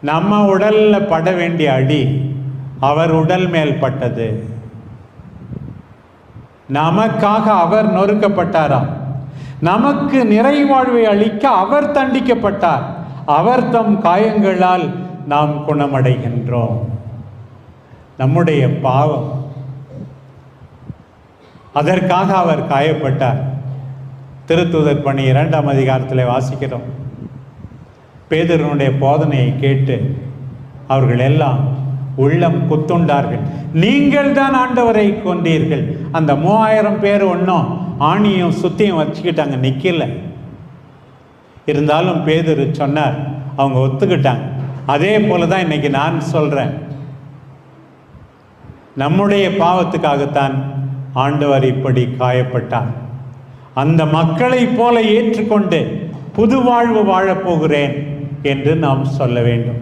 நம்ம உடல்ல பட வேண்டிய அடி அவர் உடல் மேல் பட்டது. நமக்காக அவர் நொறுக்கப்பட்டாராம். நமக்கு நிறைவாழ்வை அளிக்க அவர் தண்டிக்கப்பட்டார். அவர் தம் காயங்களால் நாம் குணமடைகின்றோம். நம்முடைய பாவம், அதற்காக அவர் காயப்பட்டார். திருத்தூதர் பணி 2ஆம் அதிகாரத்தில் வாசிக்கிறோம். பேதுருனுடைய போதனையை கேட்டு அவர்கள் எல்லாம் உள்ளம் குத்துண்டார்கள். நீங்கள் தான் ஆண்டவரை கொண்டீர்கள். அந்த 3000 பேர் ஒன்றும் ஆணியும் சுத்தியும் வச்சுக்கிட்டாங்க, நிற்கல. இருந்தாலும் பேதுரு சொன்னார், அவங்க ஒத்துக்கிட்டாங்க. அதே போல தான் இன்னைக்கு நான் சொல்கிறேன். நம்முடைய பாவத்துக்காகத்தான் ஆண்டவர் இப்படி காயப்பட்டார். அந்த மக்களை போல ஏற்றுக்கொண்டு புது வாழ்வு வாழப்போகிறேன் என்று நாம் சொல்ல வேண்டும்.